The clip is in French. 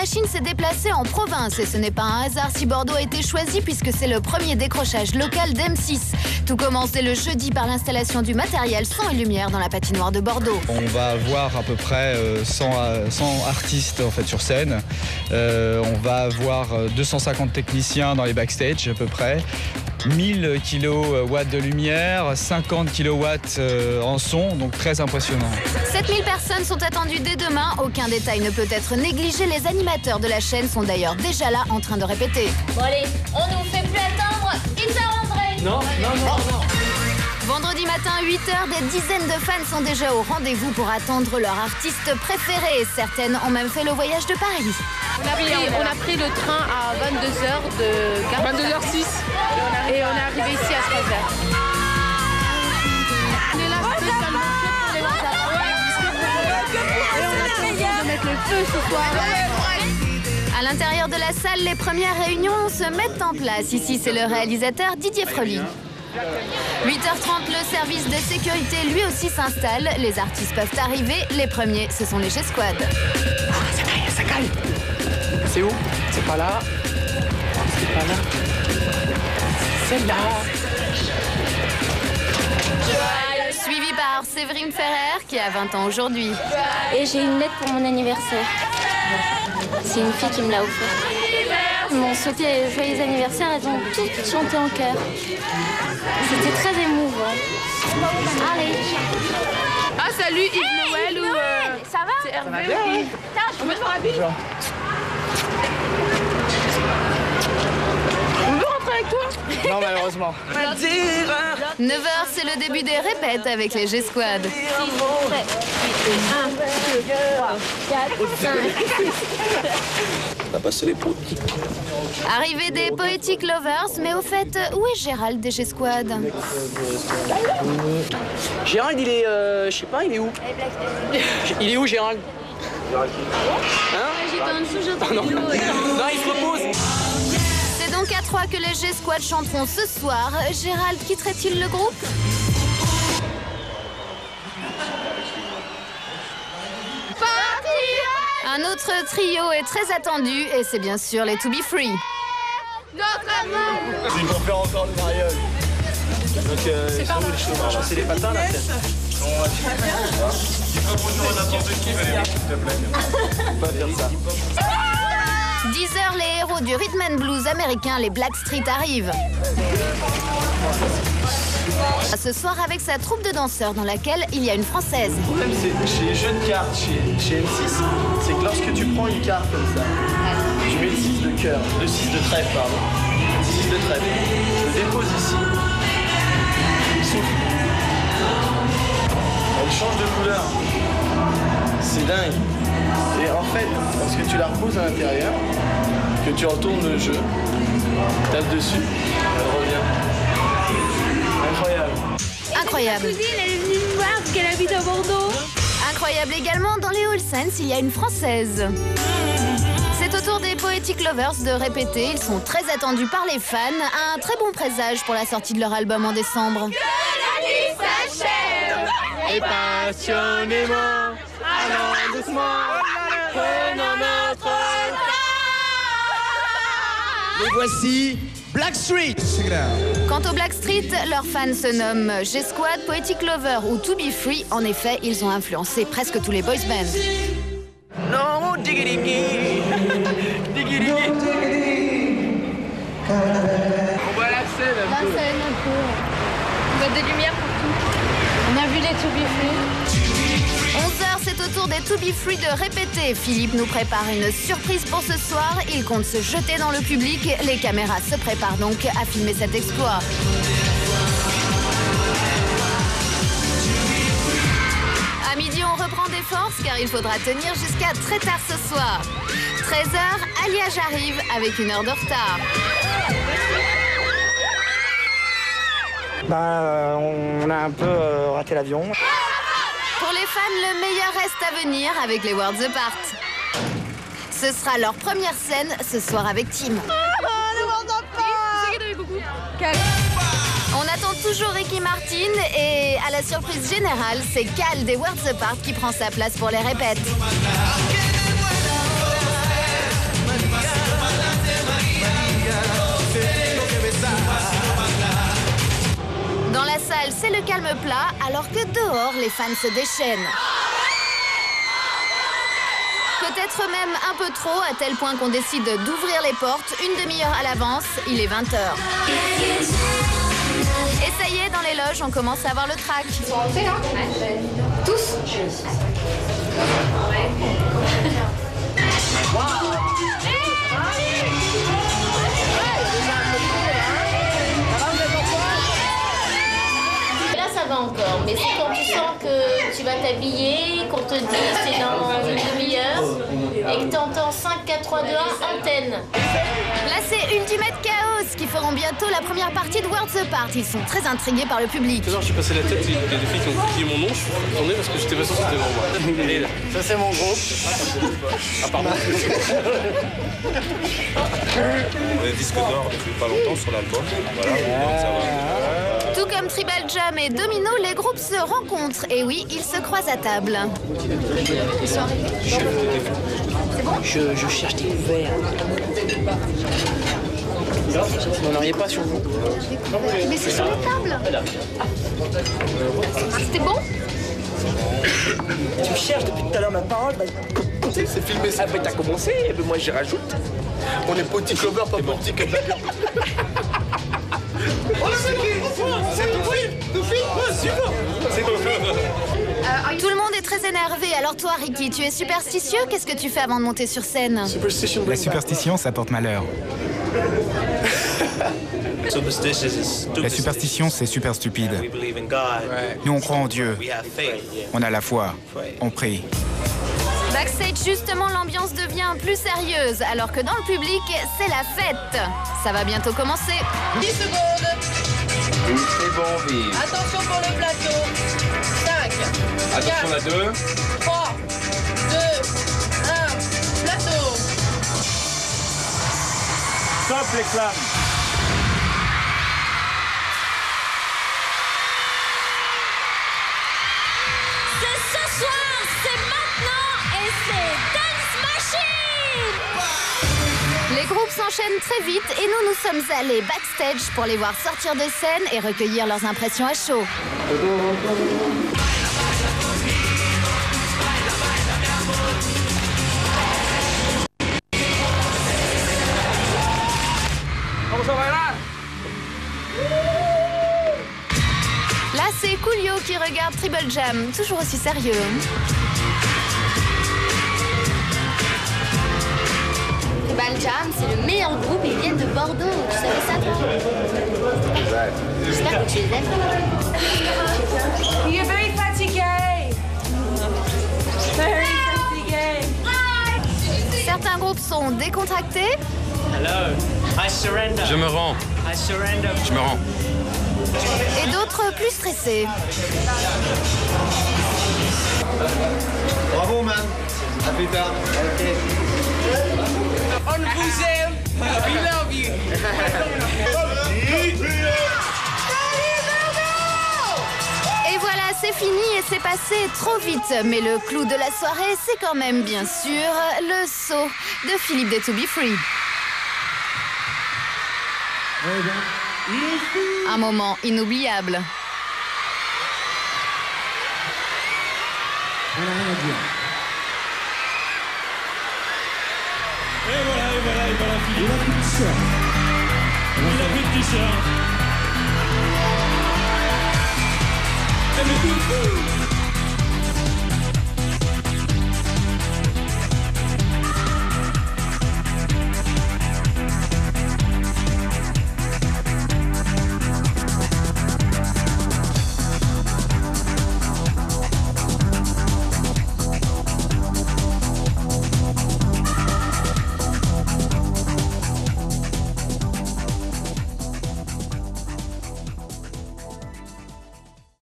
machine s'est déplacée en province et ce n'est pas un hasard si Bordeaux a été choisi puisque c'est le premier décrochage local d'M6. Tout commence dès le jeudi par l'installation du matériel son et lumière dans la patinoire de Bordeaux. On va avoir à peu près 100 artistes en fait, sur scène. On va avoir 250 techniciens dans les backstage à peu près. 1000 kW de lumière, 50 kW en son, donc très impressionnant. 7000 personnes sont attendues dès demain. Aucun détail ne peut être négligé. Les animateurs de la chaîne sont d'ailleurs déjà là en train de répéter. Bon allez, on nous fait plus attendre. Pizza rentrée. Non. Vendredi matin à 8h, des dizaines de fans sont déjà au rendez-vous pour attendre leur artiste préféré. Certaines ont même fait le voyage de Paris. On a pris le train à 22h de Gare. 22h06. Et on est arrivé ici à 13h. On est là spécialement pour les WhatsApp. Et on attend de mettre le feu ce soir. À l'intérieur de la salle, les premières réunions se mettent en place. Ici, c'est le réalisateur Didier Frely. 8h30, le service de sécurité lui aussi s'installe. Les artistes peuvent arriver. Les premiers, ce sont les G-Squad. Ça caille. C'est où? C'est pas là. C'est pas là. C'est là. Suivi par Séverine Ferrer, qui a 20 ans aujourd'hui. Et j'ai une lettre pour mon anniversaire. C'est une fille qui me l'a offert. Ils m'ont souhaité joyeux anniversaire, elles ont toutes chanté en chœur. C'était très émouvant. Allez. Ah salut Yves Noël ou Ça va? c'est Hervé bien, ou oui. On peut te faire un bille. On veut rentrer avec toi? Non, malheureusement. 9h, c'est le début des répètes avec les G-Squad. 1, 2, 3, 4, 5. On a passé les pots. Arrivée des Poetic Lovers, mais au fait, où est Gérald des G-Squad? Gérald, il est... je sais pas, il est où? Il est où, Gérald? Hein? J'étais en dessous, j'ai Ah non. Non, il se repose. C'est donc à 3 que les G-Squad chanteront ce soir. Gérald quitterait-il le groupe? Un autre trio est très attendu et c'est bien sûr les To Be Free. Ils vont faire encore le mariole. Donc, ils sont où les chevaux? C'est les patins, là, peut-être. Dis pas bonjour à n'importe qui, Valérie, s'il te plaît. Faut pas faire ça. 10h, les héros du rhythm and blues américain, les Blackstreet, arrivent. Ce soir avec sa troupe de danseurs dans laquelle il y a une Française. Le problème, c'est chez les jeux de cartes, chez M6, c'est que lorsque tu prends une carte comme ça, tu mets le 6 de cœur, le 6 de trèfle, pardon, le 6 de trèfle, je le dépose ici, il souffle. Elle change de couleur. C'est dingue. Et en fait, lorsque tu la reposes à l'intérieur, que tu retournes le jeu, tapes dessus, elle revient. Incroyable. Incroyable. Ma cousine, elle est venue me voir parce qu'elle habite à Bordeaux. Incroyable également, dans les All Sense, il y a une Française. C'est au tour des Poetic Lovers de répéter. Ils sont très attendus par les fans. Un très bon présage pour la sortie de leur album en décembre. Que la nuit s'achève. Et passionnément, allons doucement, prenons notre temps. Et voici Blackstreet. Quant aux Blackstreet, leurs fans se nomment G-Squad, Poetic Lover ou To Be Free. En effet, ils ont influencé presque tous les boys bands. Non, diggy-diggy. Diggy-diggy. On voit la scène un peu. Un peu. On voit des lumières partout. On a vu les To Be Free. 11h, c'est au tour des To Be Free de répéter. Philippe nous prépare une surprise pour ce soir. Il compte se jeter dans le public. Les caméras se préparent donc à filmer cet exploit. À midi, on reprend des forces car il faudra tenir jusqu'à très tard ce soir. 13h, Alliage arrive avec 1 heure de retard. On a un peu raté l'avion. Pour les fans, le meilleur reste à venir avec les Worlds Apart. Ce sera leur première scène ce soir avec Tim. On attend toujours Ricky Martin et à la surprise générale, c'est Cal des Worlds Apart qui prend sa place pour les répètes. le calme plat alors que dehors, les fans se déchaînent. Peut-être même un peu trop, à tel point qu'on décide d'ouvrir les portes une demi-heure à l'avance. Il est 20h. Et ça y est, dans les loges, on commence à avoir le trac. Ils sont rentrés là? Tous? Là ça va encore, mais c'est quand tu sens que tu vas t'habiller, qu'on te dit c'est dans une demi-heure et que tu entends 5, 4, 3, 2, 1, antenne. Là, c'est Ultimate Chaos qui feront bientôt la première partie de Worlds Apart. Ils sont très intrigués par le public. Tout à l'heure, j'ai passé la tête, il y a des filles qui ont crié mon nom, je suis retourné parce que j'étais pas sûr que c'était vraiment moi. Ça, c'est mon groupe. Ah, pardon. On est disque d'or depuis pas longtemps sur l'album. Voilà, donc ça va. Tout comme Tribal Jam et Domino, les groupes se rencontrent. Et oui, ils se croisent à table. Ils sont arrivés. C'est bon? Je cherche des couverts. Vous n'en auriez pas sur vous? Mais c'est sur les tables. C'était bon? Tu cherches depuis tout à l'heure ma parole. C'est filmé ça. Après t'as commencé, et ben moi j'y rajoute. On est petit clover, pas petit clover. Tout le monde est très énervé. Alors toi, Ricky, tu es superstitieux? Qu'est-ce que tu fais avant de monter sur scène? La superstition, ça porte malheur. La superstition, c'est super stupide. Nous, on croit en Dieu. On a la foi. On prie. Backstage, justement, l'ambiance devient plus sérieuse, alors que dans le public, c'est la fête. Ça va bientôt commencer. 10 secondes. C'est bon, vive. Attention pour le plateau. 5. Attention à 2. 3, 2, 1. Plateau. Stop les flammes. C'est ce soir, c'est maintenant et c'est Dance Machine! Les groupes s'enchaînent très vite et nous sommes allés backstage pour les voir sortir de scène et recueillir leurs impressions à chaud. Là, c'est Coolio qui regarde Tribal Jam, toujours aussi sérieux. Tribal Jam, c'est le meilleur groupe, ils viennent de Bordeaux. Tu savais ça, toi? J'espère que tu les aimes. You're very fatigué. Very fatigué. Certains groupes sont décontractés. Je me rends. Je me rends. Et d'autres plus stressés. Bravo, man. À plus tard. On vous aime. We love you. Et voilà, c'est fini et c'est passé trop vite. Mais le clou de la soirée, c'est quand même bien sûr le saut de Philippe des To Be Free. Un moment inoubliable. Et voilà, Philippe. Il a plus de t-shirt. Il a plus de t-shirt. Et le coup.